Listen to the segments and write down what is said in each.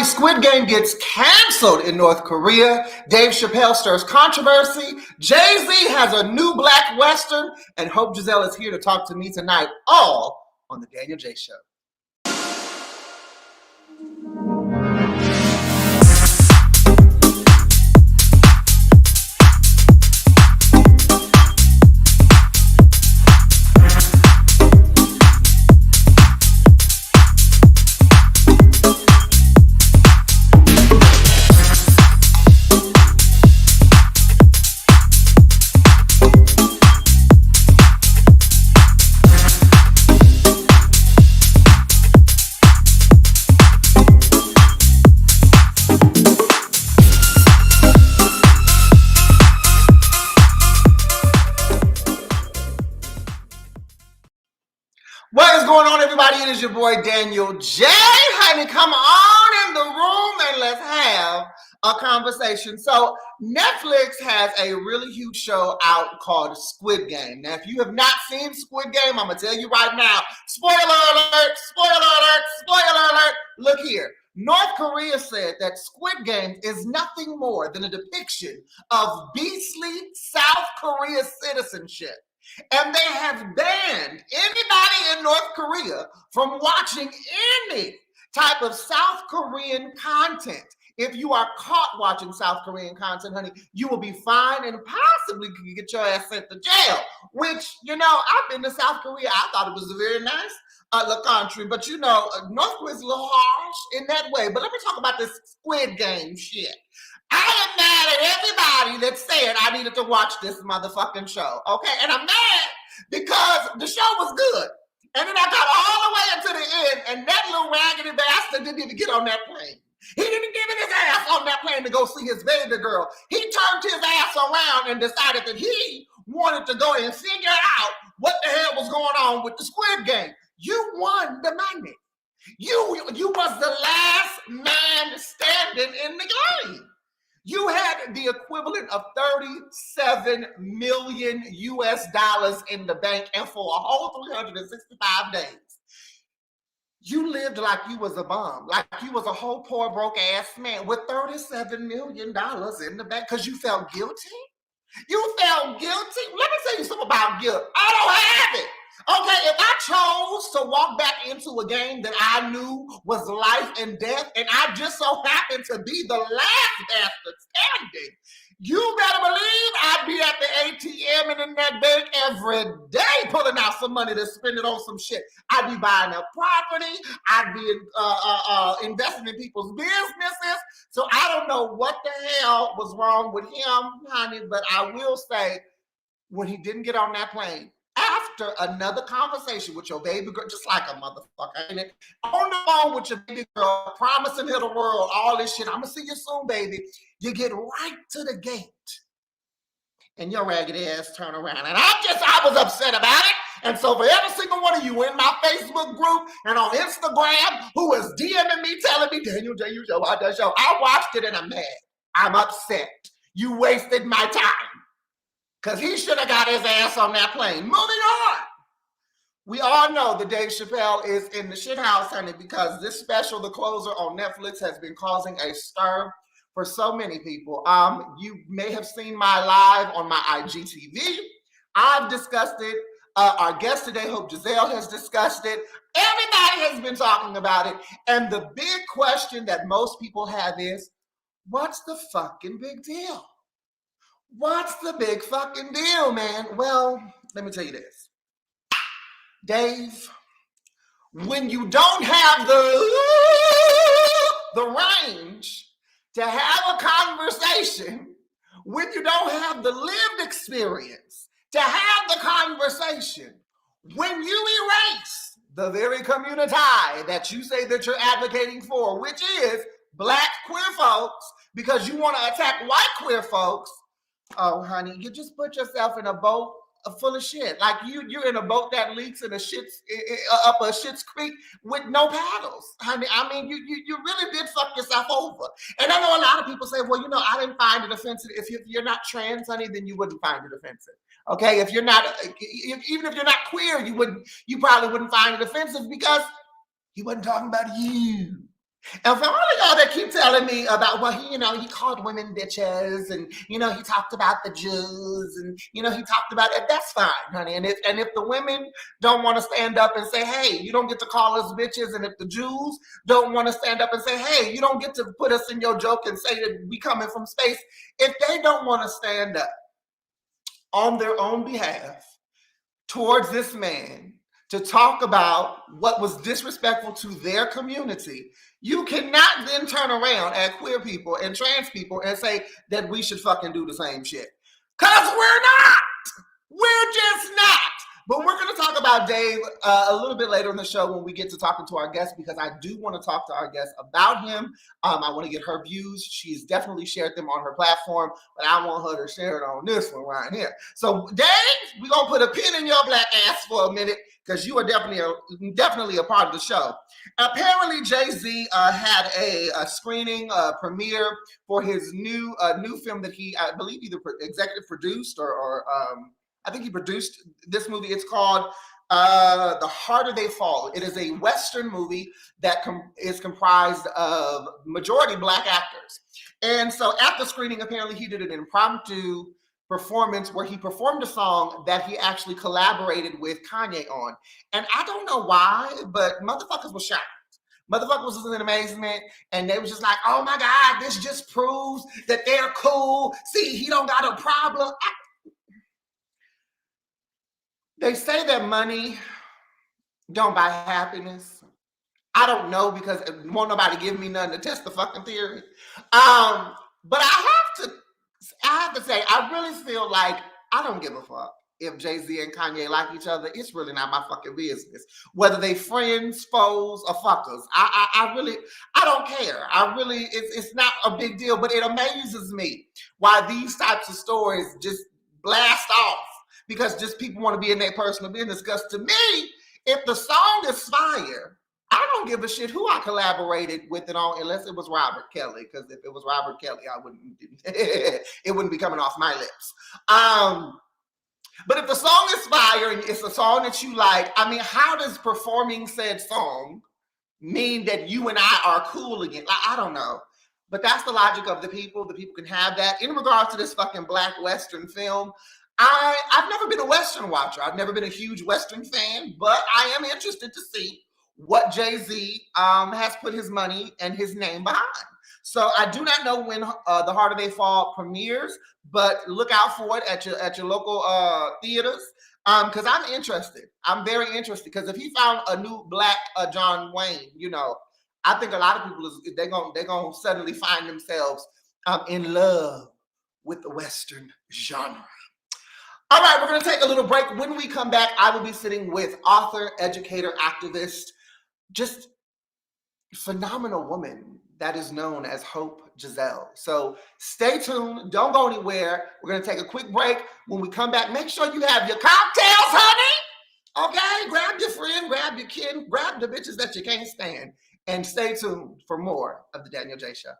Squid Game gets canceled in North Korea. Dave Chappelle stirs controversy. Jay-Z has a new black Western. And Hope Giselle is here to talk to me tonight, all on the Danyol Jaye Show. What is going on, everybody? It is your boy Danyol Jaye. Honey, come on in the room and let's have a conversation. So Netflix has a really huge show out called Squid Game. Now, if you have not seen Squid Game, I'm going to tell you right now, spoiler alert, spoiler alert, spoiler alert. Look here. North Korea said that Squid Game is nothing more than a depiction of beastly South Korea citizenship. And they have banned anybody in North Korea from watching any type of South Korean content. If you are caught watching South Korean content, honey, you will be fined and possibly get your ass sent to jail. Which, you know, I've been to South Korea. I thought it was a very nice country. But, you know, North Korea is a little harsh in that way. But let me talk about this Squid Game shit. I am mad at everybody that said I needed to watch this motherfucking show, okay? And I'm mad because the show was good. And then I got all the way into the end, and that little raggedy bastard didn't even get on that plane. He didn't give his ass on that plane to go see his baby girl. He turned his ass around and decided that he wanted to go and figure out what the hell was going on with the Squid Game. You won the money. You was the last man standing in the game. You had the equivalent of 37 million US dollars in the bank, and for a whole 365 days, you lived like you was a bum, like you was a whole poor broke ass man with $37 million in the bank because you felt guilty. You felt guilty. Let me tell you something about guilt. I don't have it. Okay, if I chose to walk back into a game that I knew was life and death, and I just so happened to be the last bastard standing, you better believe I'd be at the ATM and in that bank every day pulling out some money to spend it on some shit. I'd be buying a property. I'd be investing in people's businesses. So I don't know what the hell was wrong with him, honey, but I will say when he didn't get on that plane, after another conversation with your baby girl, just like a motherfucker, ain't it? On the phone with your baby girl, promising her the world, all this shit. I'm gonna see you soon, baby. You get right to the gate, and your raggedy ass turn around. And I was upset about it. And so for every single one of you in my Facebook group and on Instagram who is DMing me, telling me, Danyol Jaye Show, watch that show, I watched it and I'm mad. I'm upset. You wasted my time. Because he should have got his ass on that plane. Moving on. We all know that Dave Chappelle is in the shit house, honey, because this special, The Closer on Netflix, has been causing a stir for so many people. You may have seen my live on my IGTV. I've discussed it. Our guest today, Hope Giselle, has discussed it. Everybody has been talking about it. And the big question that most people have is, what's the fucking big deal? What's the big fucking deal, man? Well, let me tell you this. Dave, when you don't have the range to have a conversation, when you don't have the lived experience to have the conversation, when you erase the very community that you say that you're advocating for, which is black queer folks, because you want to attack white queer folks, oh, honey, you just put yourself in a boat full of shit. Like you're in a boat that leaks in up a shit's creek with no paddles, honey. I mean, you really did fuck yourself over. And I know a lot of people say, well, you know, I didn't find it offensive. If you're not trans, honey, then you wouldn't find it offensive. Okay, if you're not, even if you're not queer, you probably wouldn't find it offensive because he wasn't talking about you. And for all of y'all that keep telling me about, well, he called women bitches, and he talked about the Jews, and he talked about it. That's fine, honey. And if the women don't want to stand up and say, hey, you don't get to call us bitches, and if the Jews don't want to stand up and say, hey, you don't get to put us in your joke and say that we coming from space, if they don't want to stand up on their own behalf towards this man to talk about what was disrespectful to their community, you cannot then turn around at queer people and trans people and say that we should fucking do the same shit. Because we're not. We're just not. But we're going to talk about Dave a little bit later in the show when we get to talking to our guest, because I do want to talk to our guest about him. I want to get her views. She's definitely shared them on her platform, but I want her to share it on this one right here. So, Dave, we're going to put a pin in your black ass for a minute, because you are definitely a part of the show. Apparently, Jay-Z had a screening premiere for his new film that he, I believe, either executive produced or I think he produced this movie. It's called The Harder They Fall. It is a Western movie that is comprised of majority Black actors. And so at the screening, apparently he did an impromptu performance where he performed a song that he actually collaborated with Kanye on. And I don't know why, but motherfuckers was shocked. Motherfuckers was in amazement, and they was just like, oh my God, this just proves that they're cool. See, he don't got a problem. They say that money don't buy happiness. I don't know, because won't nobody give me nothing to test the fucking theory. But I have to say, I really feel like I don't give a fuck if Jay-Z and Kanye like each other. It's really not my fucking business. Whether they friends, foes, or fuckers. I don't care. It's not a big deal, but it amazes me why these types of stories just blast off, because just people want to be in their personal business. Because to me, if the song is fire, I don't give a shit who I collaborated with it on, unless it was Robert Kelly. Because if it was Robert Kelly, I wouldn't. It wouldn't be coming off my lips. But if the song is fire and it's a song that you like, I mean, how does performing said song mean that you and I are cool again? I don't know. But that's the logic of the people. The people can have that. In regards to this fucking Black Western film, I've never been a Western watcher. I've never been a huge Western fan, but I am interested to see what Jay-Z has put his money and his name behind. So I do not know when The Harder They Fall premieres, but look out for it at your local theaters, because I'm interested. I'm very interested, because if he found a new Black John Wayne, I think a lot of people they're gonna suddenly find themselves in love with the Western genre. All right, we're going to take a little break. When we come back, I will be sitting with author, educator, activist, just phenomenal woman that is known as Hope Giselle. So stay tuned. Don't go anywhere. We're going to take a quick break. When we come back, make sure you have your cocktails, honey. Okay? Grab your friend, grab your kin, grab the bitches that you can't stand, and stay tuned for more of the Danyol Jaye Show.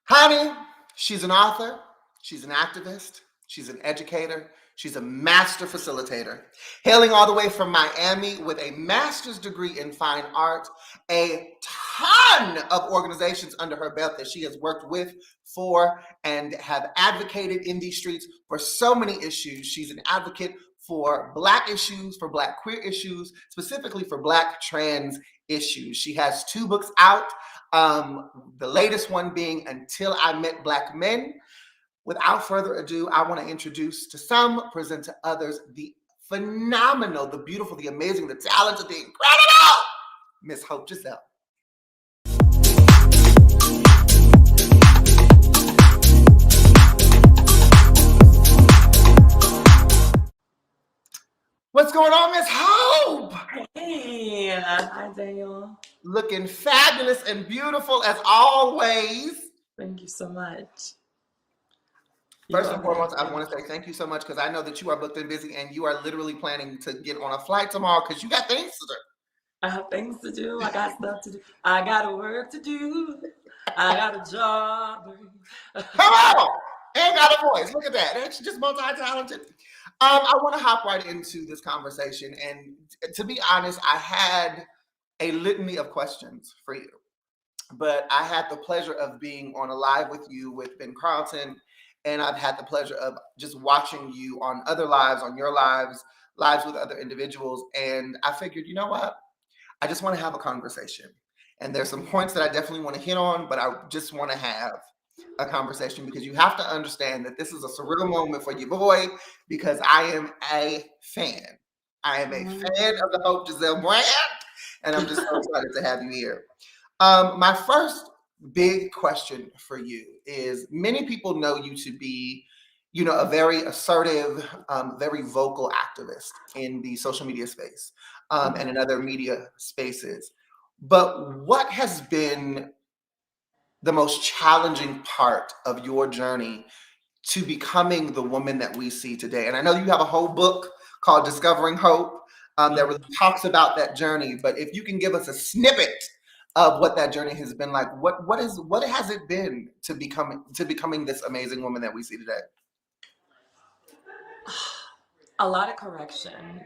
Honey, she's an author, she's an activist, She's an educator. She's a master facilitator, hailing all the way from Miami with a master's degree in fine art, a ton of organizations under her belt that she has worked with, for, and have advocated in these streets for so many issues. She's an advocate for Black issues, for Black queer issues, specifically for Black trans issues. She has 2 books out, the latest one being Until I Met Black Men. Without further ado, I want to introduce to some, present to others, the phenomenal, the beautiful, the amazing, the talented, the incredible Miss Hope Giselle. What's going on, Miss Hope? Hey, hi Danyol. Looking fabulous and beautiful as always. Thank you so much. First and foremost, I want to say thank you so much, because I know that you are booked and busy and you are literally planning to get on a flight tomorrow because you got things to do. I have things to do. I got stuff to do. I got work to do. I got a job. Come on! Ain't got a voice. Look at that. She's just multi-talented. I want to hop right into this conversation. And to be honest, I had a litany of questions for you. But I had the pleasure of being on a live with you with Ben Carlton. And I've had the pleasure of just watching you on other lives, on your lives with other individuals. And I figured, you know what? I just want to have a conversation. And there's some points that I definitely want to hit on, but I just want to have a conversation, because you have to understand that this is a surreal moment for your boy, because I am a fan. I am a fan of the Hope Giselle brand, and I'm just so excited to have you here. My first big question for you is, many people know you to be, a very assertive, very vocal activist in the social media space, and in other media spaces. But what has been the most challenging part of your journey to becoming the woman that we see today? And I know you have a whole book called Discovering Hope that really talks about that journey. But if you can give us a snippet of what that journey has been like, what has it been to becoming this amazing woman that we see today? A lot of correction.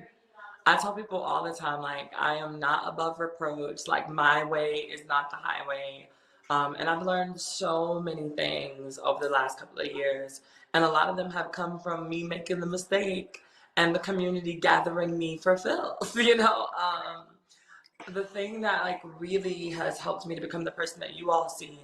I tell people all the time, like, I am not above reproach. Like, my way is not the highway. And I've learned so many things over the last couple of years. And a lot of them have come from me making the mistake and the community gathering me for filth, The thing that like really has helped me to become the person that you all see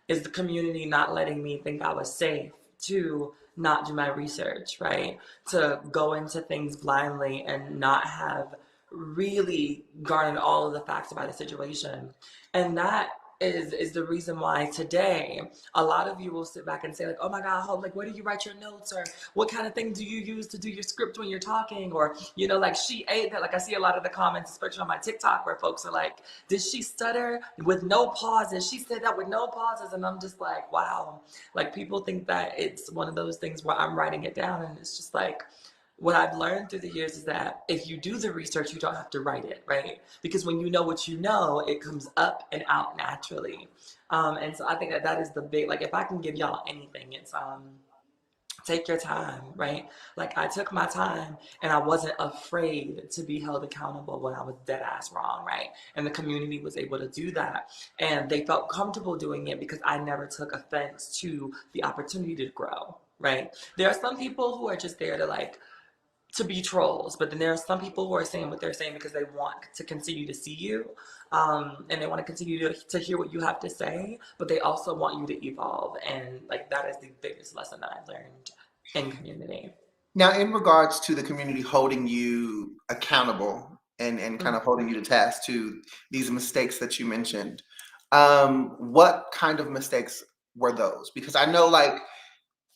is the community not letting me think I was safe to not do my research, right? To go into things blindly and not have really garnered all of the facts about the situation. And that is the reason why today a lot of you will sit back and say, like, oh my God, Hope, like, where do you write your notes, or what kind of thing do you use to do your script when you're talking, or like, she ate that. Like, I see a lot of the comments, especially on my TikTok, where folks are like, did she stutter with no pauses? She said that with no pauses. And I'm just like, wow. Like, people think that it's one of those things where I'm writing it down, and it's just like, what I've learned through the years is that if you do the research, you don't have to write it, right? Because when you know what you know, it comes up and out naturally. And so I think that is the big, like, if I can give y'all anything, it's take your time, right? Like, I took my time and I wasn't afraid to be held accountable when I was dead ass wrong, right? And the community was able to do that. And they felt comfortable doing it because I never took offense to the opportunity to grow, right? There are some people who are just there to be trolls, but then there are some people who are saying what they're saying because they want to continue to see you, and they want to continue to hear what you have to say, but they also want you to evolve. And like, that is the biggest lesson that I've learned in community. Now, in regards to the community holding you accountable and kind of holding you to task to these mistakes that you mentioned, what kind of mistakes were those? Because I know, like,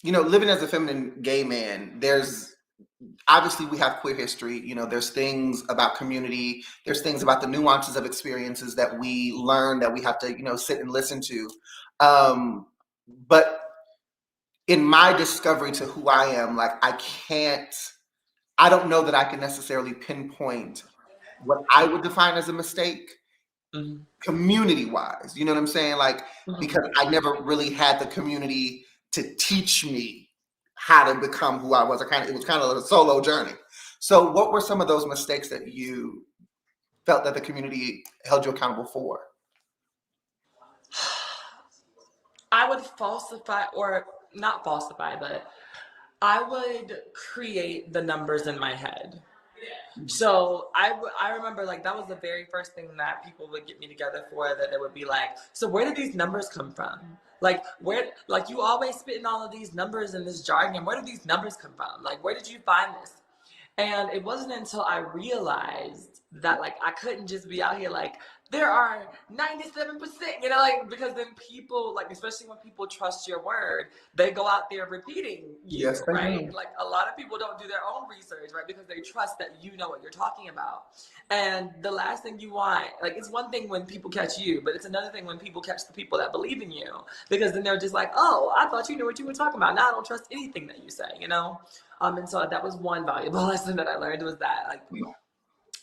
living as a feminine gay man, there's obviously, we have queer history. There's things about community. There's things about the nuances of experiences that we learn that we have to, sit and listen to. But in my discovery to who I am, like, I don't know that I can necessarily pinpoint what I would define as a mistake, community-wise. You know what I'm saying? Like, because I never really had the community to teach me how to become who I was. It was kind of a solo journey. So what were some of those mistakes that you felt that the community held you accountable for? I would falsify, or not falsify, but I would create the numbers in my head. So I remember, like, that was the very first thing that people would get me together for, that they would be like, so where did these numbers come from? Like, where, like, you always spitting all of these numbers and this jargon. Where did these numbers come from? Like, where did you find this? And it wasn't until I realized that, like, I couldn't just be out here like, there are 97%, like, because then people, like, especially when people trust your word, they go out there repeating you, Yes, they right? do. Like, a lot of people don't do their own research, right? Because they trust that you know what you're talking about. And the last thing you want, like, it's one thing when people catch you, but it's another thing when people catch the people that believe in you, because then they're just like, oh, I thought you knew what you were talking about. Now I don't trust anything that you say. And so that was one valuable lesson that I learned, was that, like,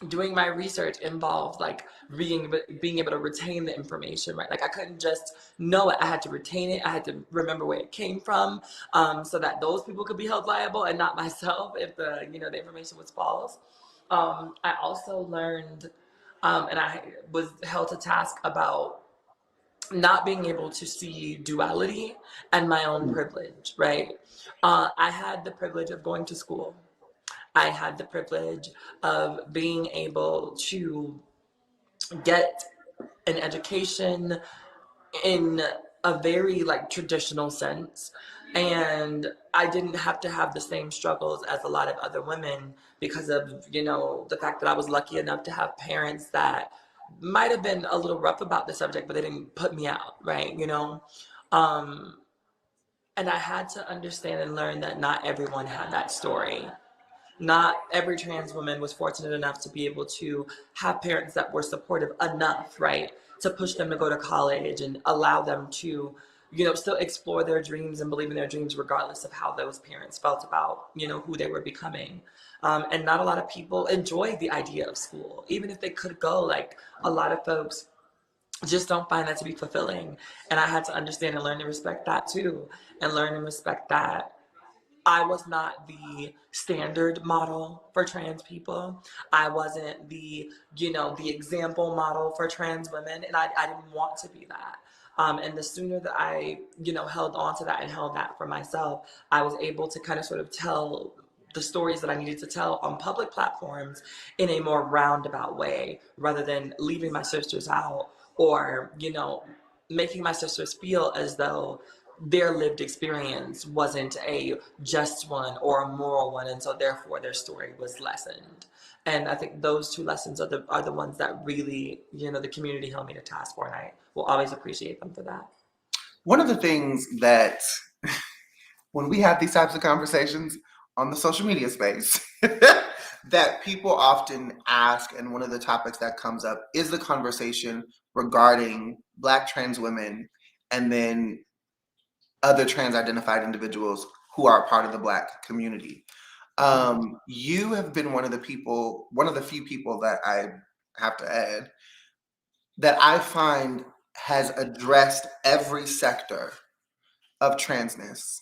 doing my research involved, like, being able to retain the information, right? Like, I couldn't just know it. I had to retain it. I had to remember where it came from, so that those people could be held liable and not myself if the information was false. I also learned, and I was held to task about not being able to see duality and my own privilege, right? I had the privilege of going to school. I had the privilege of being able to get an education in a very, like, traditional sense. And I didn't have to have the same struggles as a lot of other women because of, the fact that I was lucky enough to have parents that might have been a little rough about the subject, but they didn't put me out, right? Um, and I had to understand and learn that not everyone had that story. Not every trans woman was fortunate enough to be able to have parents that were supportive enough, right, to push them to go to college and allow them to, still explore their dreams and believe in their dreams, regardless of how those parents felt about, who they were becoming. And not a lot of people enjoy the idea of school, even if they could go. Like, a lot of folks just don't find that to be fulfilling. And I had to understand and learn to respect that too, and learn and respect that I was not the standard model for trans people. I wasn't the example model for trans women, and I didn't want to be that. And the sooner that I, held on to that and held that for myself, I was able to kind of sort of tell the stories that I needed to tell on public platforms in a more roundabout way, rather than leaving my sisters out, or, making my sisters feel as though their lived experience wasn't a just one or a moral one, and so therefore their story was lessened. And I think those two lessons are the ones that really, the community held me to task for, and I will always appreciate them for that. One of the things that when we have these types of conversations on the social media space that people often ask, and one of the topics that comes up is the conversation regarding Black trans women and then other trans identified individuals who are a part of the Black community. You have been one of the few people that I have to add that I find has addressed every sector of transness.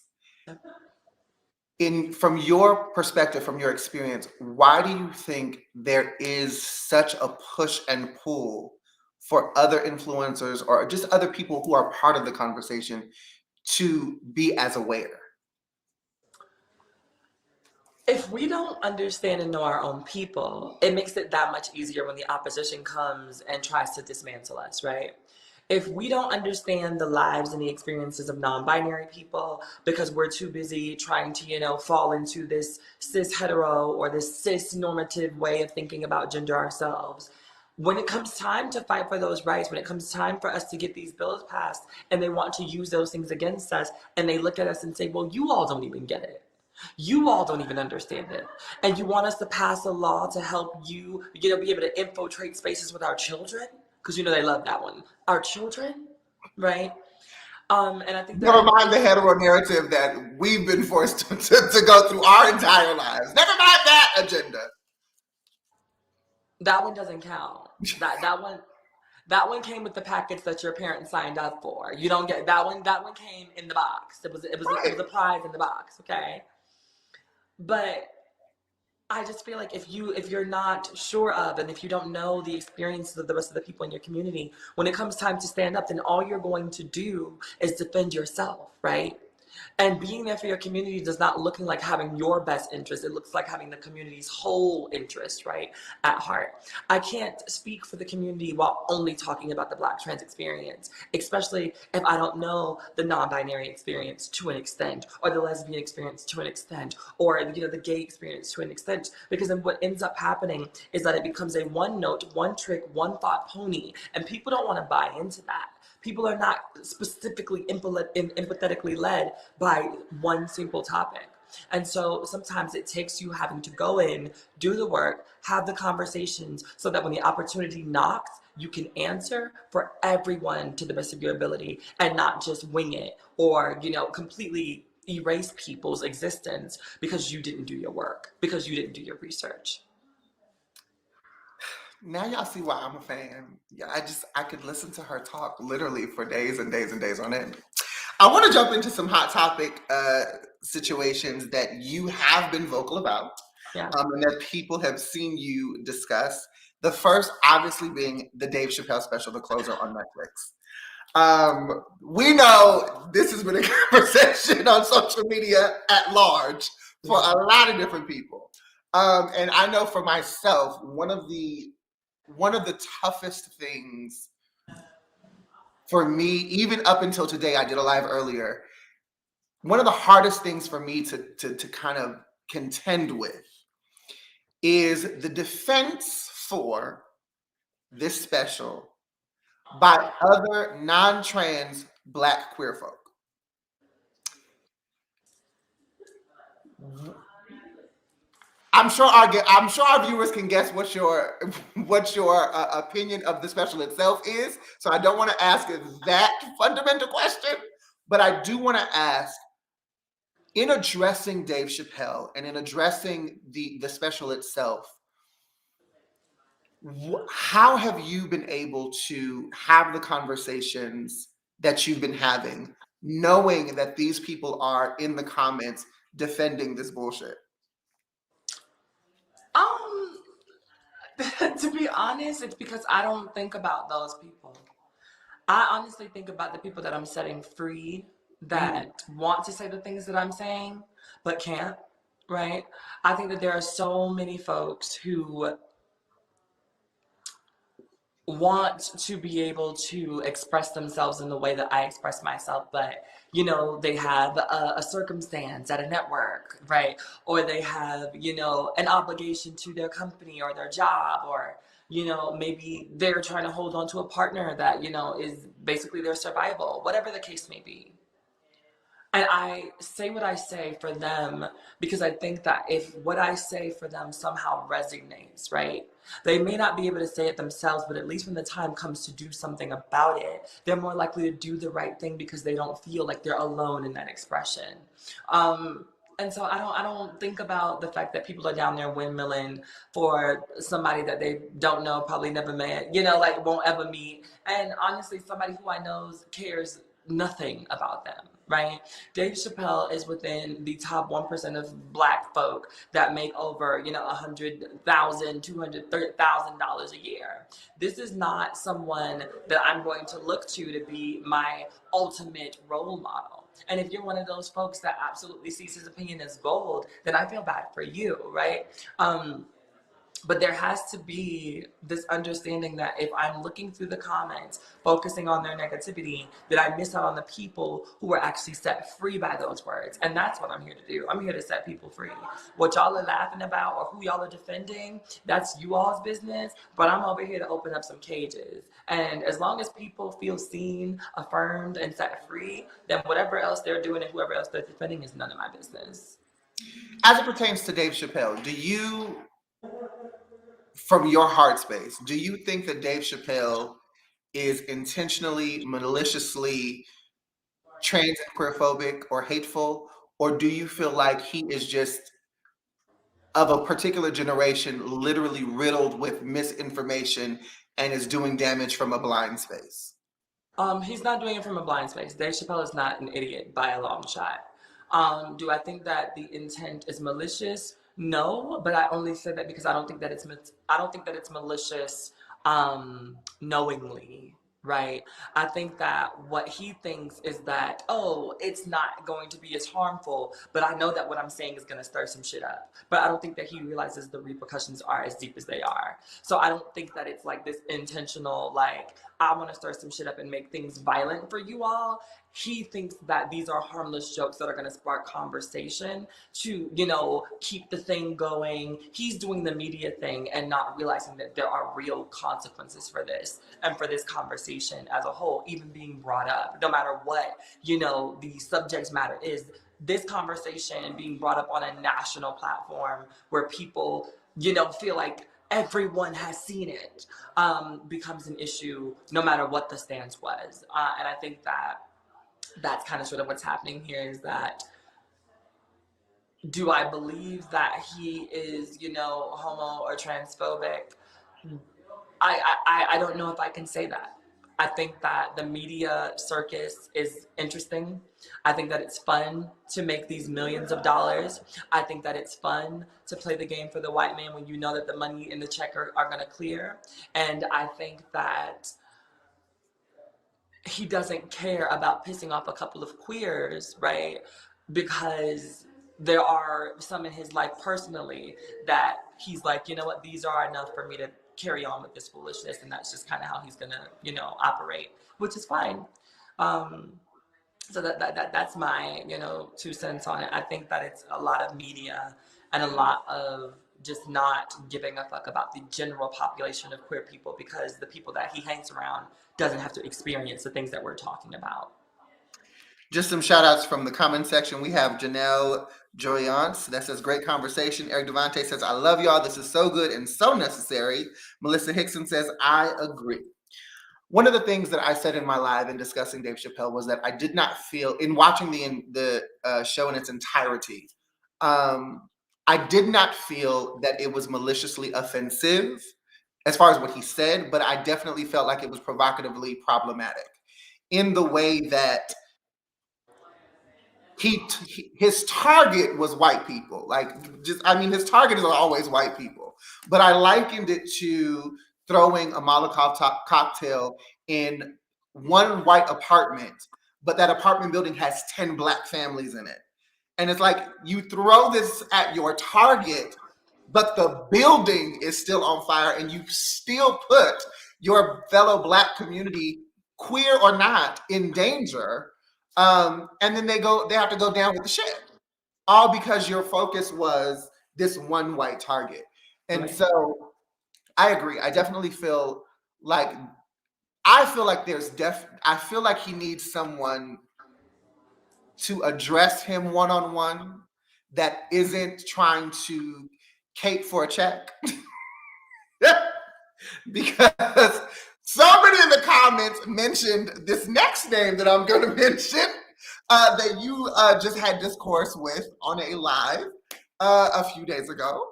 From your perspective, from your experience, why do you think there is such a push and pull for other influencers or just other people who are part of the conversation to be as aware? If we don't understand and know our own people, it makes it that much easier when the opposition comes and tries to dismantle us, right? If we don't understand the lives and the experiences of non-binary people because we're too busy trying to, fall into this cis hetero or this cis normative way of thinking about gender ourselves, when it comes time to fight for those rights, when it comes time for us to get these bills passed, and they want to use those things against us, and they look at us and say, well, you all don't even get it. You all don't even understand it. And you want us to pass a law to help you, be able to infiltrate spaces with our children? Because they love that one. Our children, right? And I think Never mind the hetero narrative that we've been forced to go through our entire lives. Never mind that agenda. That one doesn't count. That one That one came with the package that your parents signed up for. You don't get that one. That one came in the box. It was a prize in the box. Okay, but I just feel like if you're not sure of, and if you don't know the experiences of the rest of the people in your community, when it comes time to stand up, then all you're going to do is defend yourself, right? And being there for your community does not look like having your best interest. It looks like having the community's whole interest, right, at heart. I can't speak for the community while only talking about the Black trans experience, especially if I don't know the non-binary experience to an extent, or the lesbian experience to an extent, or the gay experience to an extent. Because then what ends up happening is that it becomes a one note, one trick, one thought pony, and people don't want to buy into that. People are not specifically empathetically led by one simple topic. And so sometimes it takes you having to go in, do the work, have the conversations so that when the opportunity knocks, you can answer for everyone to the best of your ability and not just wing it or, completely erase people's existence because you didn't do your work, because you didn't do your research. Now y'all see why I'm a fan. Yeah, I could listen to her talk literally for days and days and days on end. I want to jump into some hot topic situations that you have been vocal about, Yeah. And that people have seen you discuss. The first, obviously, being the Dave Chappelle special, The Closer, on Netflix. We know this has been a conversation on social media at large for a lot of different people. And I know for myself, one of the toughest things for me, even up until today, I did a live earlier. One of the hardest things for me to kind of contend with is the defense for this special by other non-trans Black queer folk. I'm sure our viewers can guess what your opinion of the special itself is. So I don't want to ask that fundamental question, but I do want to ask, in addressing Dave Chappelle and in addressing the special itself, how have you been able to have the conversations that you've been having, knowing that these people are in the comments defending this bullshit? To be honest, it's because I don't think about those people. I honestly think about the people that I'm setting free that want to say the things that I'm saying but can't, right? I think that there are so many folks who want to be able to express themselves in the way that I express myself, but they have a circumstance at a network, right? Or they have, an obligation to their company or their job, or maybe they're trying to hold on to a partner that, is basically their survival, whatever the case may be. And I say what I say for them because I think that if what I say for them somehow resonates, right? They may not be able to say it themselves, but at least when the time comes to do something about it, they're more likely to do the right thing because they don't feel like they're alone in that expression. And so I don't think about the fact that people are down there windmilling for somebody that they don't know, probably never met, won't ever meet. And honestly, somebody who I know cares nothing about them, right? Dave Chappelle is within the top 1% of Black folk that make over, $100,000, $230,000 a year. This is not someone that I'm going to look to be my ultimate role model. And if you're one of those folks that absolutely sees his opinion as gold, then I feel bad for you, right? But there has to be this understanding that if I'm looking through the comments, focusing on their negativity, that I miss out on the people who are actually set free by those words. And that's what I'm here to do. I'm here to set people free. What y'all are laughing about or who y'all are defending, that's you all's business. But I'm over here to open up some cages. And as long as people feel seen, affirmed, and set free, then whatever else they're doing and whoever else they're defending is none of my business. As it pertains to Dave Chappelle, do you, from your heart space, do you think that Dave Chappelle is intentionally, maliciously trans and queerphobic or hateful? Or do you feel like he is just of a particular generation literally riddled with misinformation and is doing damage from a blind space? He's not doing it from a blind space. Dave Chappelle is not an idiot by a long shot. Do I think that the intent is malicious? No, but I only say that because I don't think that it's malicious knowingly, right? I think that what he thinks is that, oh, it's not going to be as harmful, but I know that what I'm saying is going to stir some shit up. But I don't think that he realizes the repercussions are as deep as they are. So I don't think that it's like this intentional, like, I want to stir some shit up and make things violent for you all. He thinks that these are harmless jokes that are going to spark conversation to, keep the thing going. He's doing the media thing and not realizing that there are real consequences for this and for this conversation as a whole, even being brought up, no matter what, the subject matter is. This conversation being brought up on a national platform where people, feel like everyone has seen it, becomes an issue no matter what the stance was. And I think that that's kind of sort of what's happening here is that, do I believe that he is, homo or transphobic? I don't know if I can say that. I think that the media circus is interesting. I think that it's fun to make these millions of dollars. I think that it's fun to play the game for the white man when you know that the money in the check are going to clear. And I think that he doesn't care about pissing off a couple of queers, right? Because there are some in his life personally that he's like, you know what, these are enough for me to carry on with this foolishness, and that's just kind of how he's gonna, operate, which is fine. Um, so that's my, 2 cents on it. I think that it's a lot of media and a lot of just not giving a fuck about the general population of queer people, because the people that he hangs around doesn't have to experience the things that we're talking about. Just some shout outs from the comment section. We have Danyol Jaye that says, great conversation. Eric Devante says, I love y'all. This is so good and so necessary. Melissa Hickson says, I agree. One of the things that I said in my live in discussing Dave Chappelle was that I did not feel, in watching the show in its entirety, I did not feel that it was maliciously offensive as far as what he said, but I definitely felt like it was provocatively problematic in the way that his target was white people. His target is always white people. But I likened it to throwing a Molotov cocktail in one white apartment, but that apartment building has 10 black families in it. And it's like you throw this at your target, but the building is still on fire, and you still put your fellow black community, queer or not, in danger. And then they have to go down with the shit, all because your focus was this one white target. And Right. so I agree. I definitely feel like I feel like he needs someone to address him one-on-one that isn't trying to cape for a check. Because somebody in the comments mentioned this next name that I'm going to mention, that you just had discourse with on a live a few days ago.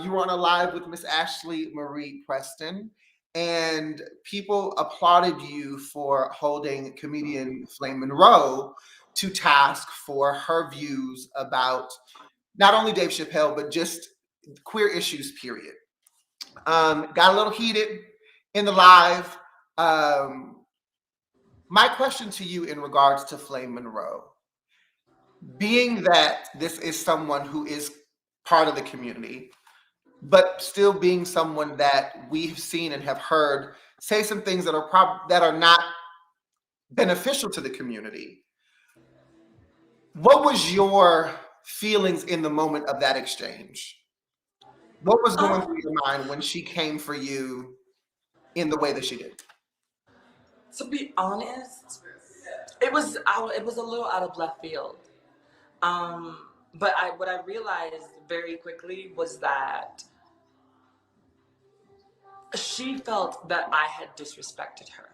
You were on a live with Miss Ashley Marie Preston, and people applauded you for holding comedian Flame Monroe to task for her views about not only Dave Chappelle, but just queer issues, period. Got a little heated in the live. My question to you in regards to Flame Monroe, being that this is someone who is part of the community, but still being someone that we've seen and have heard say some things that are not beneficial to the community. What was your feelings in the moment of that exchange? What was going through your mind when she came for you in the way that she did? To be honest, it was a little out of left field. But what I realized very quickly was that she felt that I had disrespected her,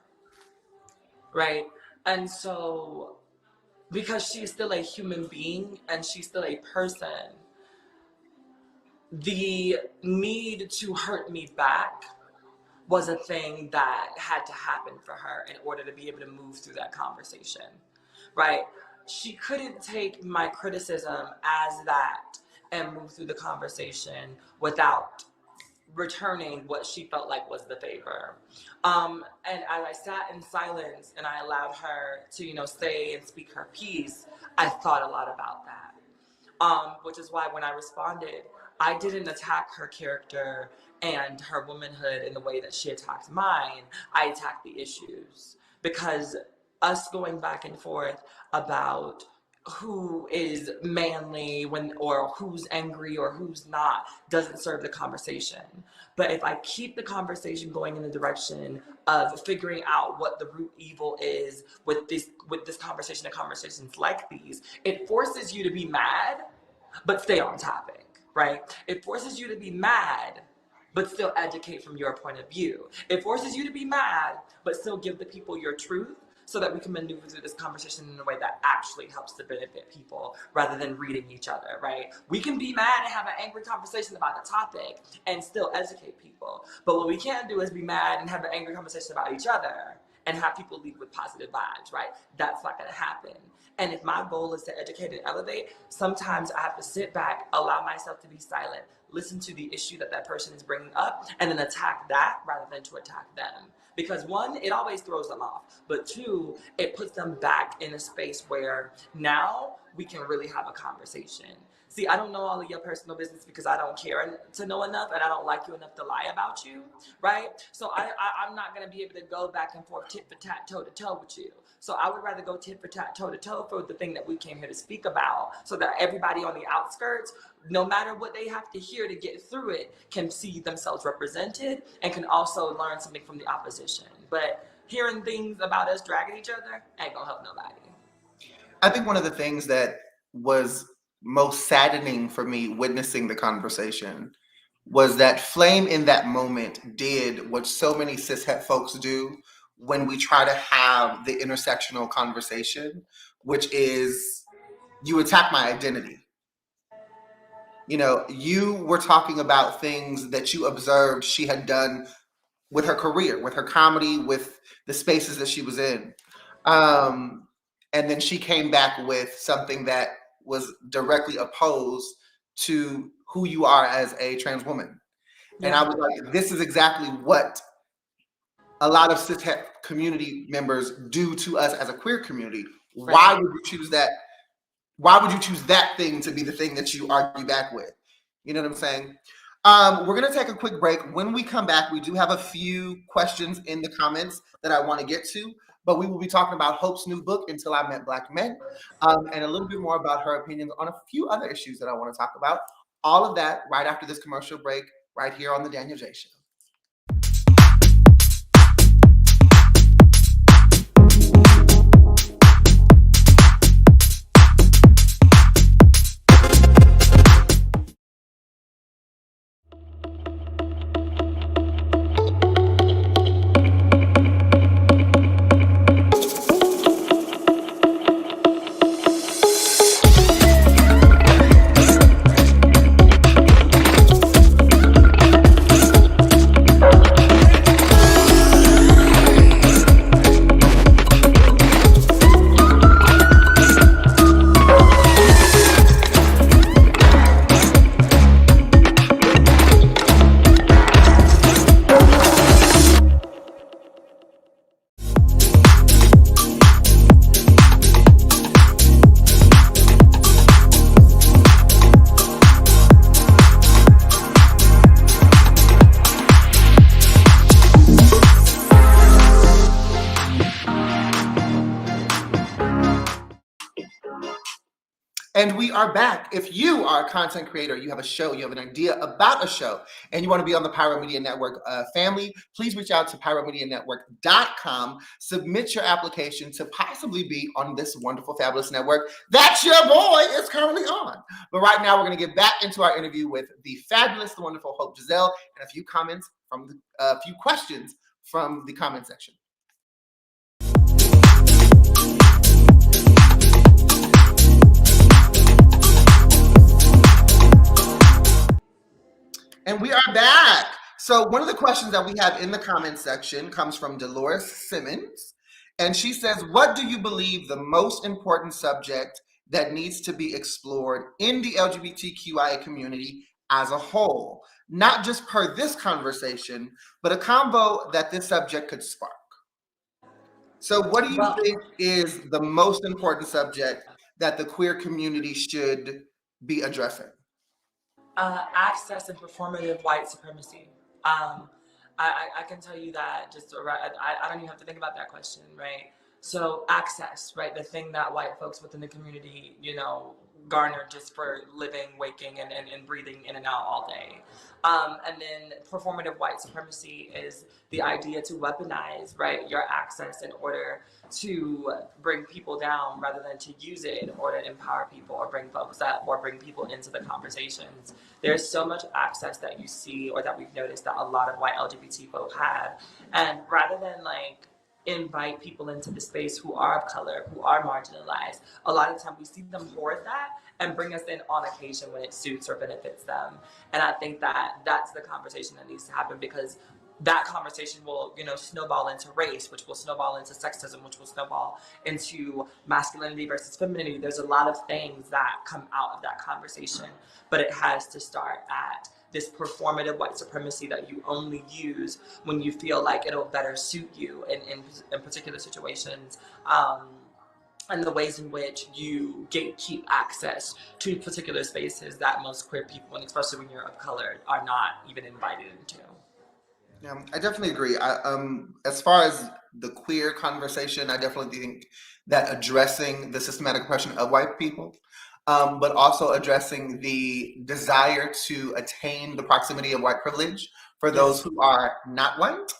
right? And so, because she's still a human being and she's still a person, the need to hurt me back was a thing that had to happen for her in order to be able to move through that conversation, right? She couldn't take my criticism as that and move through the conversation without returning what she felt like was the favor. And as I sat in silence and I allowed her to, say and speak her piece, I thought a lot about that. Which is why when I responded, I didn't attack her character and her womanhood in the way that she attacked mine. I attacked the issues, because us going back and forth about who is manly or who's angry or who's not doesn't serve the conversation. But if I keep the conversation going in the direction of figuring out what the root evil is with this conversation and conversations like these, it forces you to be mad but stay on topic, right? It forces you to be mad but still educate from your point of view. It forces you to be mad but still give the people your truth, so that we can maneuver through this conversation in a way that actually helps to benefit people rather than reading each other, right? We can be mad and have an angry conversation about a topic and still educate people. But what we can't do is be mad and have an angry conversation about each other and have people leave with positive vibes, right? That's not gonna happen. And if my goal is to educate and elevate, sometimes I have to sit back, allow myself to be silent, listen to the issue that person is bringing up, and then attack that rather than to attack them. Because one, it always throws them off. But two, it puts them back in a space where now we can really have a conversation. See, I don't know all of your personal business because I don't care to know enough, and I don't like you enough to lie about you, right? So I'm not going to be able to go back and forth tit for tat, toe to toe with you. So I would rather go tit for tat, toe to toe for the thing that we came here to speak about, so that everybody on the outskirts, no matter what they have to hear to get through it, can see themselves represented and can also learn something from the opposition. But hearing things about us dragging each other ain't gonna help nobody. I think one of the things that was most saddening for me witnessing the conversation was that Flame in that moment did what so many cishet folks do when we try to have the intersectional conversation, which is you attack my identity. You were talking about things that you observed she had done with her career, with her comedy, with the spaces that she was in. And then she came back with something that was directly opposed to who you are as a trans woman. Yeah. And I was like, this is exactly what a lot of cishet community members do to us as a queer community. Right. Why would you choose that? Why would you choose that thing to be the thing that you argue back with? You know what I'm saying? We're going to take a quick break. When we come back, we do have a few questions in the comments that I want to get to, but we will be talking about Hope's new book, Until I Met Black Men, and a little bit more about her opinions on a few other issues that I want to talk about. All of that right after this commercial break, right here on the Danyol Jaye Show. And we are back. If you are a content creator, you have a show, you have an idea about a show, and you want to be on the Pyro Media Network family, please reach out to pyromedianetwork.com. Submit your application to possibly be on this wonderful, fabulous network that your boy is currently on. But right now, we're going to get back into our interview with the fabulous, the wonderful Hope Giselle, and a few questions from the comment section. And we are back. So one of the questions that we have in the comment section comes from Dolores Simmons. And she says, what do you believe the most important subject that needs to be explored in the LGBTQIA community as a whole? Not just per this conversation, but a convo that this subject could spark. So what do you think is the most important subject that the queer community should be addressing? Access and performative white supremacy. I can tell you that just right. I don't even have to think about that question, right? So access, right? The thing that white folks within the community, garner just for living, waking, and breathing in and out all day. And then performative white supremacy is the idea to weaponize, right, your access in order to bring people down rather than to use it in order to empower people or bring folks up or bring people into the conversations. There's so much access that you see or that we've noticed that a lot of white LGBT folk have. And rather than invite people into the space who are of color, who are marginalized, a lot of time we see them hoard that and bring us in on occasion when it suits or benefits them. And I think that that's the conversation that needs to happen, because that conversation will, snowball into race, which will snowball into sexism, which will snowball into masculinity versus femininity. There's a lot of things that come out of that conversation, but it has to start at this performative white supremacy that you only use when you feel like it'll better suit you in particular situations. And the ways in which you gatekeep access to particular spaces that most queer people, and especially when you're of color, are not even invited into. Yeah, I definitely agree. As far as the queer conversation, I definitely think that addressing the systematic oppression of white people, but also addressing the desire to attain the proximity of white privilege for those who are not white,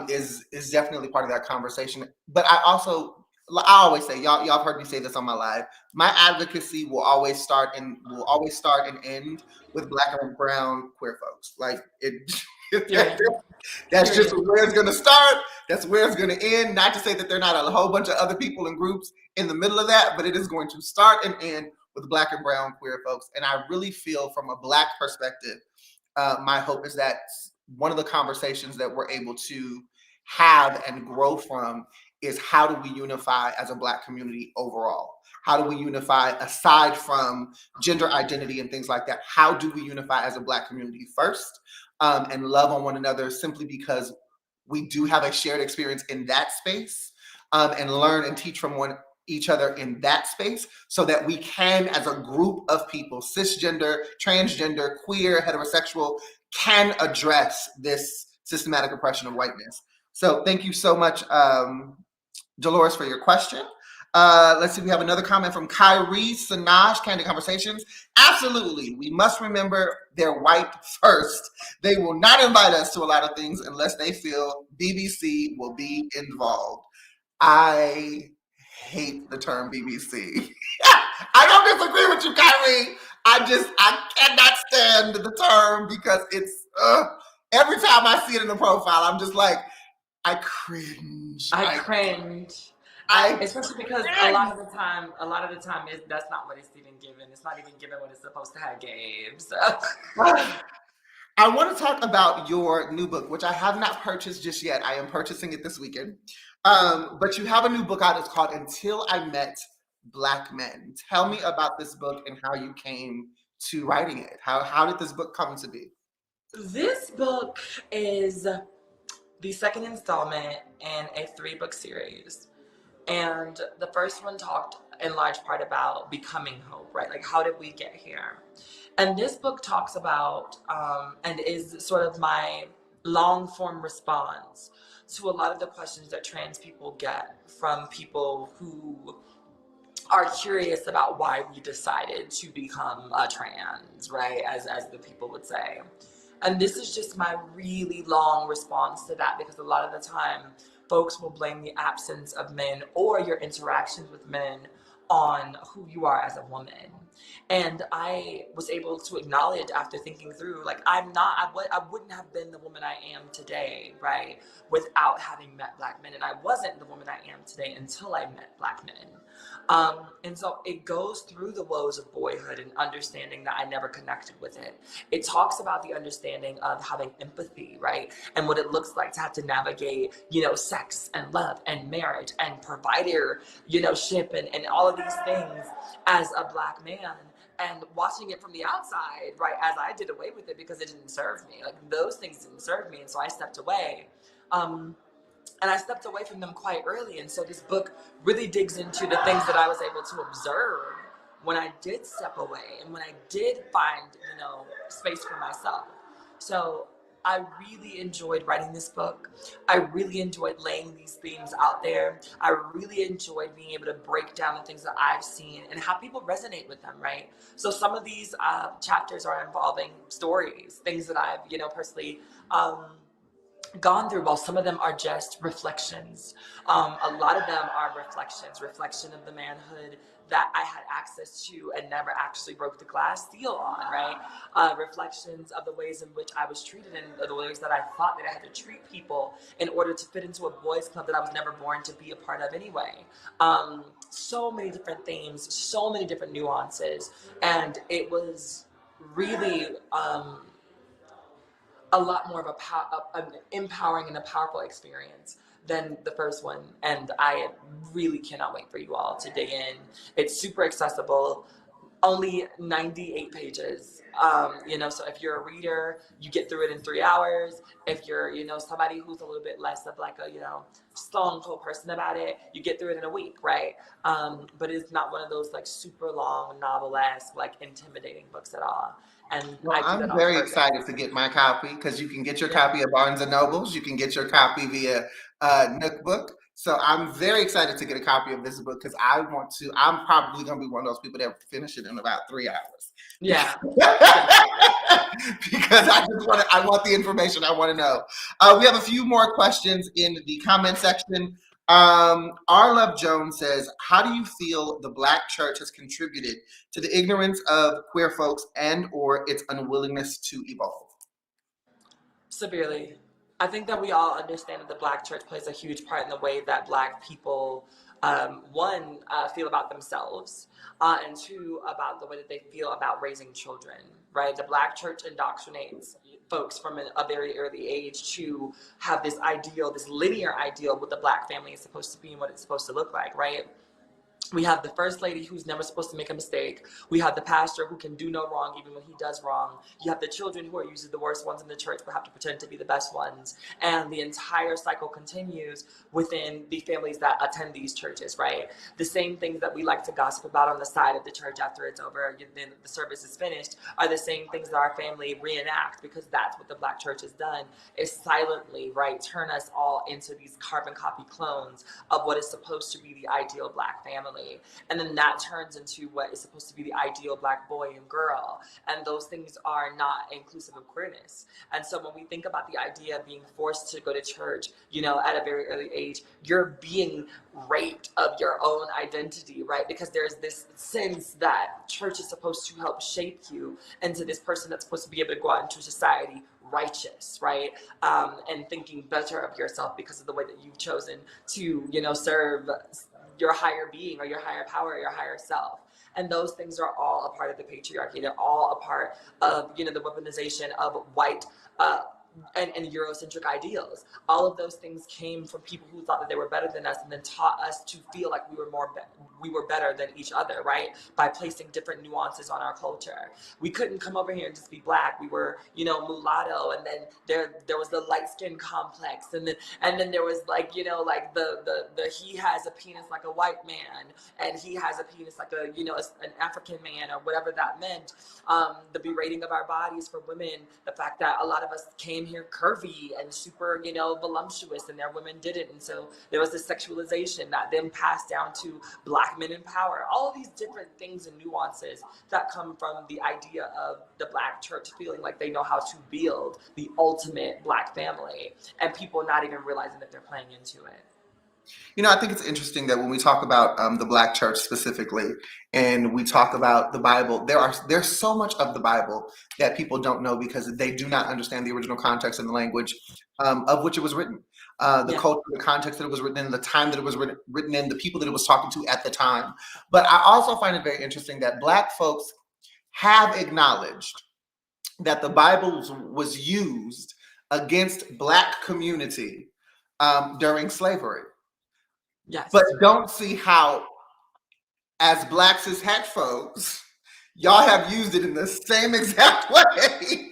is definitely part of that conversation. But I always say, y'all have heard me say this on my live, my advocacy will always start and end with Black and brown queer folks. Like it. That's just where it's going to start. That's where it's going to end. Not to say that there are not a whole bunch of other people and groups in the middle of that, but it is going to start and end with Black and brown queer folks. And I really feel, from a Black perspective, my hope is that one of the conversations that we're able to have and grow from is, how do we unify as a Black community overall? How do we unify aside from gender identity and things like that? How do we unify as a Black community first, and love on one another, simply because we do have a shared experience in that space, and learn and teach from each other in that space, so that we can, as a group of people, cisgender, transgender, queer, heterosexual, can address this systematic oppression of whiteness. So thank you so much, Dolores, for your question. Let's see, we have another comment from Kyrie Sanaj, Candid Conversations. Absolutely, we must remember they're white first. They will not invite us to a lot of things unless they feel BBC will be involved. I hate the term BBC. I don't disagree with you, Kyrie. I cannot stand the term, because it's, every time I see it in the profile, I'm just like, I cringe. I cringe. Especially because a lot of the time that's not what it's even given. It's not even given what it's supposed to have gave. So I want to talk about your new book, which I have not purchased just yet. I am purchasing it this weekend. But you have a new book out. It's called Until I Met Black Men. Tell me about this book and how you came to writing it. How did this book come to be? This book is the second installment in a 3-book series. And the first one talked in large part about becoming Hope, right? Like, how did we get here? And this book talks about, and is sort of my long form response to a lot of the questions that trans people get from people who are curious about why we decided to become trans, right? As the people would say. And this is just my really long response to that, because a lot of the time, folks will blame the absence of men or your interactions with men on who you are as a woman. And I was able to acknowledge after thinking through, like, I wouldn't have been the woman I am today, right, without having met Black men. And I wasn't the woman I am today until I met Black men. And so it goes through the woes of boyhood and understanding that I never connected with it. It talks about the understanding of having empathy, right? And what it looks like to have to navigate, sex and love and marriage and provider, ship and all of these things as a Black man. And watching it from the outside, right, as I did away with it because it didn't serve me. Like, those things didn't serve me. And so I stepped away. And I stepped away from them quite early. And so this book really digs into the things that I was able to observe when I did step away and when I did find, space for myself. So I really enjoyed writing this book. I really enjoyed laying these themes out there. I really enjoyed being able to break down the things that I've seen and how people resonate with them, right? So some of these chapters are involving stories, things that I've, personally gone through, while some of them are just reflections. A lot of them are reflection of the manhood that I had access to and never actually broke the glass seal on, right? Reflections of the ways in which I was treated and the ways that I thought that I had to treat people in order to fit into a boys club that I was never born to be a part of anyway. So many different themes, so many different nuances, and it was really a lot more of an empowering and a powerful experience than the first one. And I really cannot wait for you all to dig in. It's super accessible, only 98 pages. So if you're a reader, you get through it in 3 hours. If you're, somebody who's a little bit less of like a, stone cold person about it, you get through it in a week, right? But it's not one of those like super long novel-esque, like intimidating books at all. And Well, I'm very excited to get my copy because you can get your copy at Barnes and Nobles. You can get your copy via Nook Book. So I'm very excited to get a copy of this book because I'm probably going to be one of those people that finish it in about 3 hours. Yeah. Because I want the information I want to know. We have a few more questions in the comment section. R. Love Jones says, how do you feel the Black church has contributed to the ignorance of queer folks and or its unwillingness to evolve? Severely. I think that we all understand that the Black church plays a huge part in the way that Black people, one, feel about themselves, and two, about the way that they feel about raising children, right? The Black church indoctrinates folks from a very early age to have this ideal, this linear ideal, what the Black family is supposed to be and what it's supposed to look like, right? We have the first lady who's never supposed to make a mistake. We have the pastor who can do no wrong even when he does wrong. You have the children who are usually the worst ones in the church but have to pretend to be the best ones. And the entire cycle continues within the families that attend these churches, right? The same things that we like to gossip about on the side of the church after it's over, then the service is finished, are the same things that our family reenact, because that's what the Black church has done, is silently, right, turn us all into these carbon copy clones of what is supposed to be the ideal Black family. And then that turns into what is supposed to be the ideal Black boy and girl. And those things are not inclusive of queerness. And so when we think about the idea of being forced to go to church, at a very early age, you're being raped of your own identity, right? Because there's this sense that church is supposed to help shape you into this person that's supposed to be able to go out into society righteous, right? And thinking better of yourself because of the way that you've chosen to, serve your higher being or your higher power or your higher self. And those things are all a part of the patriarchy. They're all a part of, the weaponization of white and Eurocentric ideals. All of those things came from people who thought that they were better than us and then taught us to feel like we were better than each other, right? By placing different nuances on our culture. We couldn't come over here and just be Black. We were, mulatto, and then there was the light skin complex, and then there was like, the he has a penis like a white man, and he has a penis like an African man, or whatever that meant. The berating of our bodies for women, the fact that a lot of us came here curvy and super, voluptuous, and their women didn't. And so there was this sexualization that then passed down to Black men in power. All of these different things and nuances that come from the idea of the Black church feeling like they know how to build the ultimate Black family, and people not even realizing that they're playing into it. I think it's interesting that when we talk about the Black church specifically, and we talk about the Bible, there's so much of the Bible that people don't know because they do not understand the original context and the language of which it was written, the Yeah. culture, the context that it was written in, the time that it was written in, the people that it was talking to at the time. But I also find it very interesting that Black folks have acknowledged that the Bible was used against Black community during slavery, Yes. but don't see how, as Black cishet folks, y'all have used it in the same exact way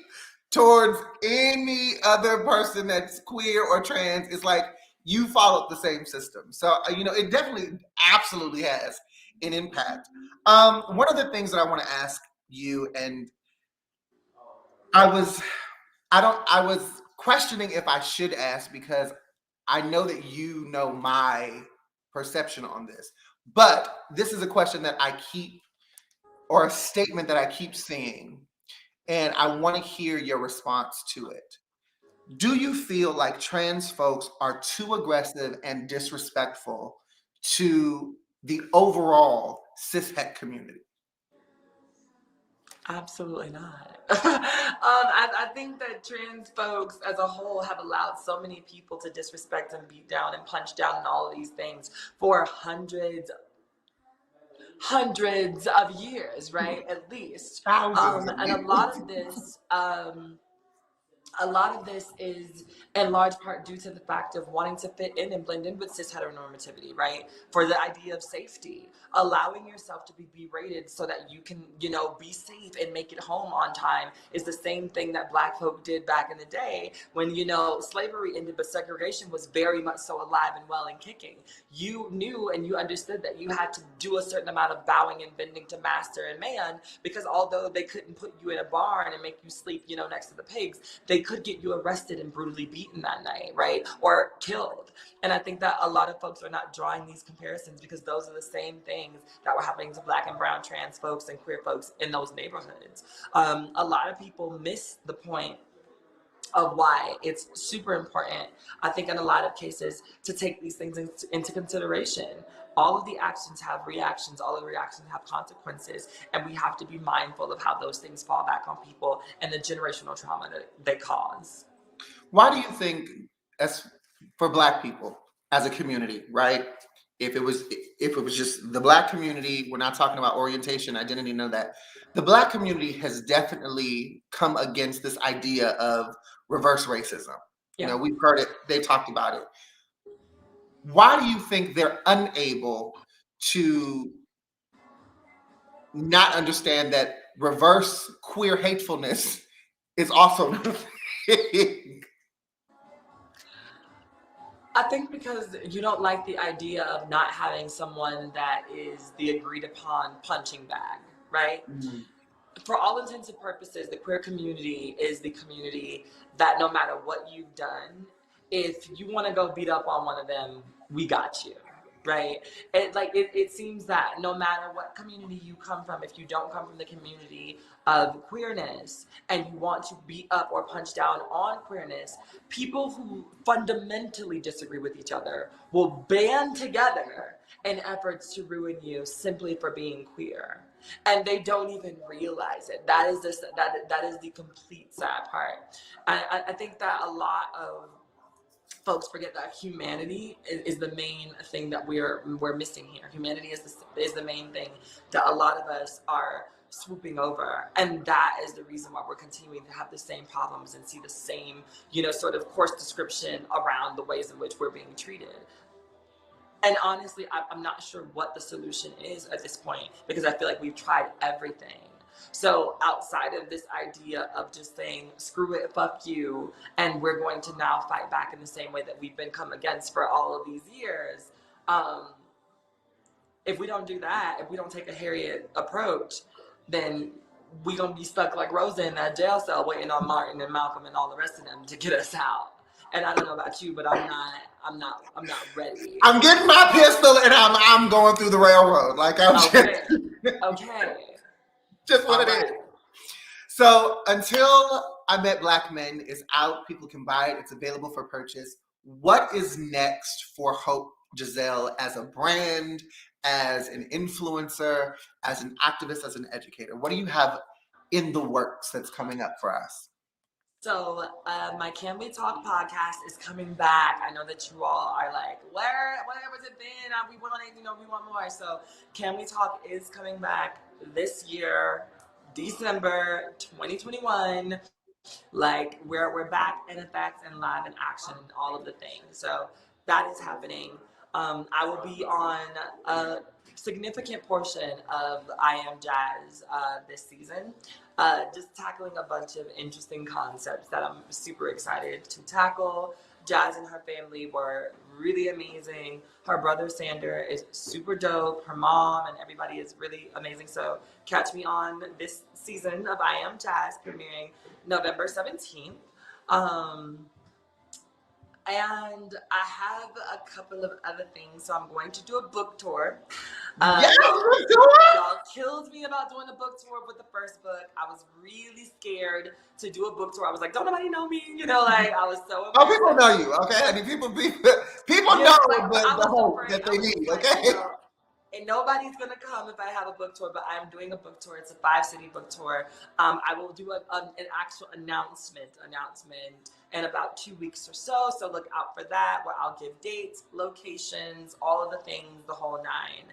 towards any other person that's queer or trans. It's like you followed the same system. So, it definitely absolutely has an impact. One of the things that I want to ask you, and I was questioning if I should ask because I know that you know my perception on this, but this is a question that I keep, or a statement that I keep seeing, and I want to hear your response to it. Do you feel like trans folks are too aggressive and disrespectful to the overall cishet community? Absolutely not. I think that trans folks as a whole have allowed so many people to disrespect and beat down and punch down and all of these things for hundreds of years, right? At least. Thousands of And a lot of this is in large part due to the fact of wanting to fit in and blend in with cis heteronormativity, right? For the idea of safety, allowing yourself to be berated so that you can, be safe and make it home on time is the same thing that Black folk did back in the day when, slavery ended, but segregation was very much so alive and well and kicking. You knew and you understood that you had to do a certain amount of bowing and bending to master and man, because although they couldn't put you in a barn and make you sleep, next to the pigs, they could get you arrested and brutally beaten that night, right? Or killed. And I think that a lot of folks are not drawing these comparisons because those are the same things that were happening to Black and brown trans folks and queer folks in those neighborhoods. A lot of people miss the point of why it's super important, I think, in a lot of cases, to take these things into consideration. All of the actions have reactions, all of the reactions have consequences, and we have to be mindful of how those things fall back on people and the generational trauma that they cause. Why do you think, as for Black people as a community, right? If it was just the Black community, we're not talking about orientation, identity, none of that. The Black community has definitely come against this idea of reverse racism. Yeah. We've heard it, they've talked about it. Why do you think they're unable to not understand that reverse queer hatefulness is also a thing? I think because you don't like the idea of not having someone that is the agreed upon punching bag, right? Mhm. For all intents and purposes, the queer community is the community that no matter what you've done, if you want to go beat up on one of them, we got you, right? It seems that no matter what community you come from, if you don't come from the community of queerness and you want to beat up or punch down on queerness, people who fundamentally disagree with each other will band together in efforts to ruin you simply for being queer, and they don't even realize it. That is the complete sad part. I think that a lot of folks forget that humanity is the main thing that we're missing here. Humanity is the main thing that a lot of us are swooping over, and that is the reason why we're continuing to have the same problems and see the same sort of course description around the ways in which we're being treated. And honestly, I'm not sure what the solution is at this point, because I feel like we've tried everything. So outside of this idea of just saying, screw it, fuck you, and we're going to now fight back in the same way that we've been come against for all of these years, if we don't do that, if we don't take a Harriet approach, then we're going to be stuck like Rosa in that jail cell waiting on Martin and Malcolm and all the rest of them to get us out. And I don't know about you, but I'm not ready. I'm getting my pistol and I'm going through the railroad. Like I'm Okay. just what it is. So Until I Met Black Men is out. People can buy it. It's available for purchase. What is next for Hope Giselle as a brand, as an influencer, as an activist, as an educator? What do you have in the works that's coming up for us? So my Can We Talk podcast is coming back. I know that you all are like, where has it been? We want it, we want more. So Can We Talk is coming back this year, December 2021. Like we're back in effect and live in action and all of the things. So that is happening. I will be on a significant portion of I Am Jazz this season, just tackling a bunch of interesting concepts that I'm super excited to tackle. Jazz and her family were really amazing. Her brother Sander is super dope. Her mom and everybody is really amazing. So catch me on this season of I Am Jazz premiering November 17th. And I have a couple of other things. So I'm going to do a book tour. Yes, let's do it. Y'all killed me about doing a book tour with the first book. I was really scared to do a book tour. I was like, don't nobody know me? Like I was so Oh, people know you, okay? I mean, people know the hope that they need, okay? And nobody's gonna come if I have a book tour, but I'm doing a book tour. It's a 5-city book tour. I will do an actual announcement in about 2 weeks or so. So look out for that, where I'll give dates, locations, all of the things, the whole nine.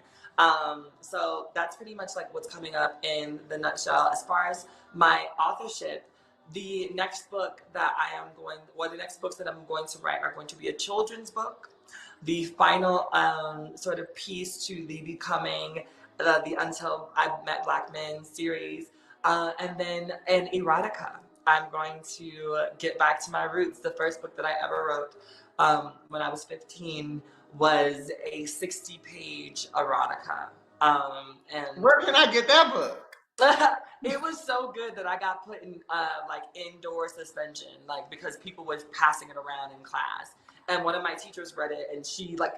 So that's pretty much like what's coming up in the nutshell. As far as my authorship, the next book that the next books that I'm going to write are going to be a children's book. The final sort of piece to the Becoming the Until I Met Black Men series, and then an erotica. I'm going to get back to my roots. The first book that I ever wrote when I was 15 was a 60-page erotica. And where can I get that book? It was so good that I got put in like indoor suspension, like because people were passing it around in class. And one of my teachers read it, and she like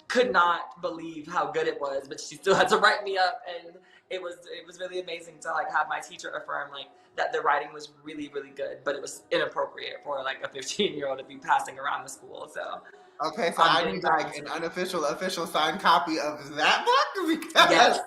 could not believe how good it was, but she still had to write me up, and it was really amazing to like have my teacher affirm like that the writing was really, really good, but it was inappropriate for like a 15-year-old to be passing around the school. So okay, so I need like an official signed copy of that book because yes.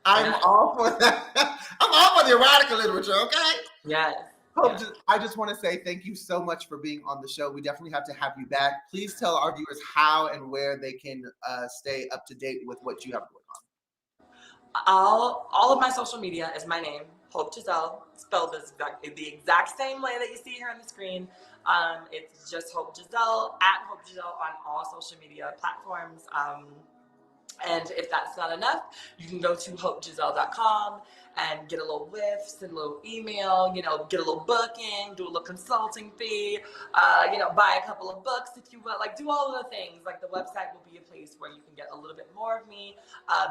I'm all for that. I'm all for the erotica literature, okay? Yes. Hope, I just want to say thank you so much for being on the show. We definitely have to have you back. Please tell our viewers how and where they can stay up to date with what you have going on. All of my social media is my name, Hope Giselle, spelled the exact same way that you see here on the screen. It's just Hope Giselle, at Hope Giselle on all social media platforms. And if that's not enough, you can go to hopegiselle.com and get a little whiff, send a little email, get a little booking, do a little consulting fee, buy a couple of books if you will, like do all of the things. Like the website will be a place where you can get a little bit more of me.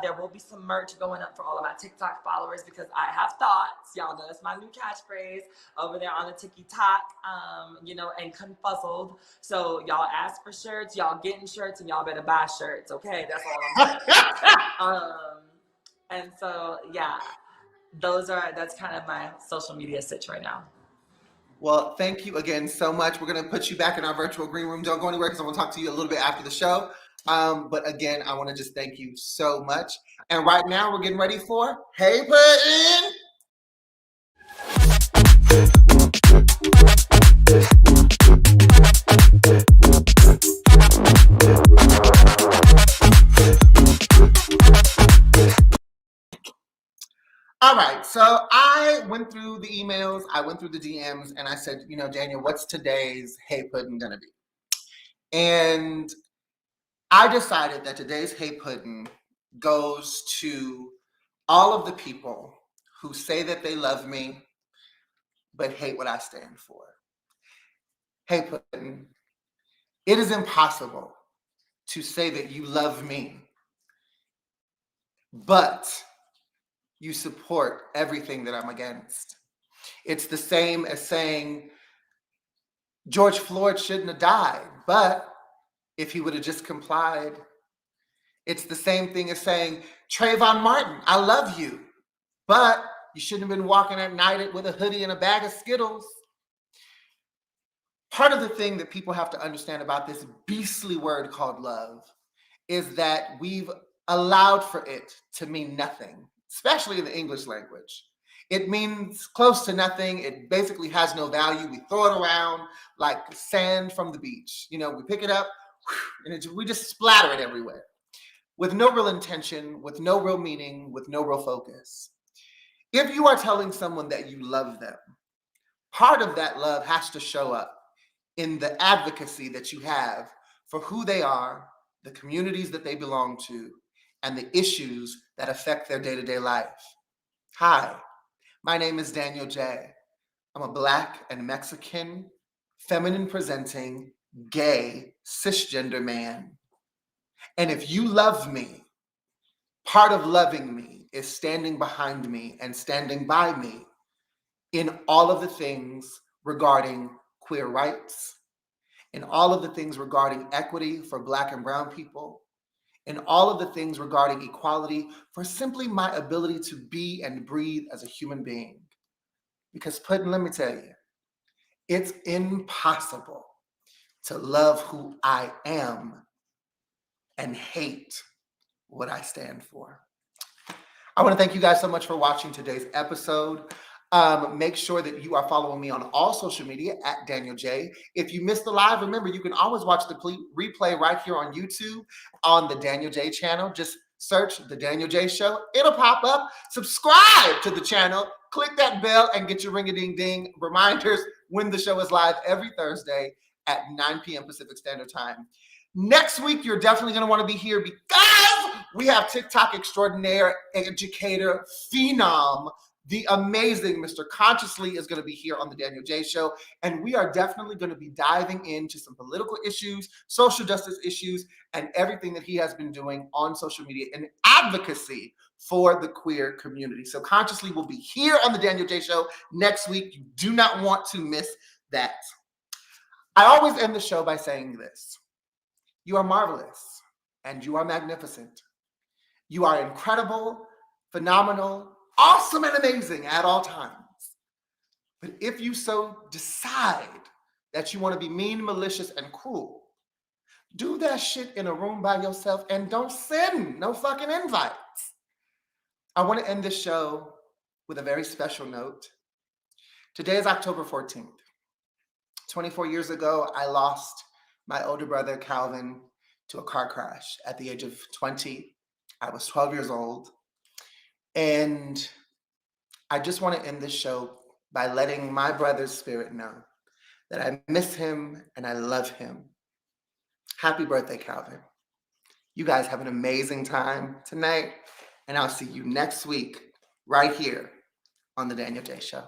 There will be some merch going up for all of my TikTok followers because I have thoughts. Y'all know that's my new catchphrase over there on the TikTok, and confuzzled. So y'all ask for shirts, y'all getting shirts, and y'all better buy shirts, okay? That's all I'm saying. And so, yeah. That's kind of my social media sitch right now. Well, thank you again so much. We're going to put you back in our virtual green room. Don't go anywhere because I want to talk to you a little bit after the show. But again, I want to just thank you so much. And right now we're getting ready for Hey Puddin. All right, so I went through the emails, I went through the DMs, and I said, Daniel, what's today's Hey Puddin gonna be? And I decided that today's Hey Puddin goes to all of the people who say that they love me, but hate what I stand for. Hey Puddin, it is impossible to say that you love me, but you support everything that I'm against. It's the same as saying George Floyd shouldn't have died, but if he would have just complied. It's the same thing as saying, Trayvon Martin, I love you, but you shouldn't have been walking at night with a hoodie and a bag of Skittles. Part of the thing that people have to understand about this beastly word called love is that we've allowed for it to mean nothing, especially in the English language. It means close to nothing. It basically has no value. We throw it around like sand from the beach. You know, we pick it up and we just splatter it everywhere with no real intention, with no real meaning, with no real focus. If you are telling someone that you love them, part of that love has to show up in the advocacy that you have for who they are, the communities that they belong to, and the issues that affect their day-to-day life. Hi, my name is Danyol Jaye. I'm a Black and Mexican, feminine presenting, gay, cisgender man. And if you love me, part of loving me is standing behind me and standing by me in all of the things regarding queer rights, in all of the things regarding equity for Black and brown people, in all of the things regarding equality for simply my ability to be and breathe as a human being. Because Puddin, let me tell you, it's impossible to love who I am and hate what I stand for. I want to thank you guys so much for watching today's episode. Make sure that you are following me on all social media at Danyol Jaye. If you missed the live, remember you can always watch the replay right here on YouTube on the Danyol Jaye channel. Just search the Danyol Jaye Show. It'll pop up. Subscribe to the channel. Click that bell and get your ring-a-ding-ding reminders when the show is live every Thursday at 9 p.m. Pacific Standard Time. Next week, you're definitely going to want to be here because we have TikTok extraordinaire, educator, phenom, the amazing Mr. Consciously is going to be here on the Danyol Jaye Show. And we are definitely going to be diving into some political issues, social justice issues, and everything that he has been doing on social media in advocacy for the queer community. So Consciously will be here on the Danyol Jaye Show next week. You do not want to miss that. I always end the show by saying this. You are marvelous and you are magnificent. You are incredible, phenomenal, awesome, and amazing at all times. But if you so decide that you want to be mean, malicious, and cruel, do that shit in a room by yourself and don't send no fucking invites. I want to end this show with a very special note. Today is October 14th. 24 years ago, I lost my older brother, Calvin, to a car crash at the age of 20. I was 12 years old. And I just want to end this show by letting my brother's spirit know that I miss him and I love him. Happy birthday, Calvin. You guys have an amazing time tonight, and I'll see you next week right here on the Danyol Jaye Show.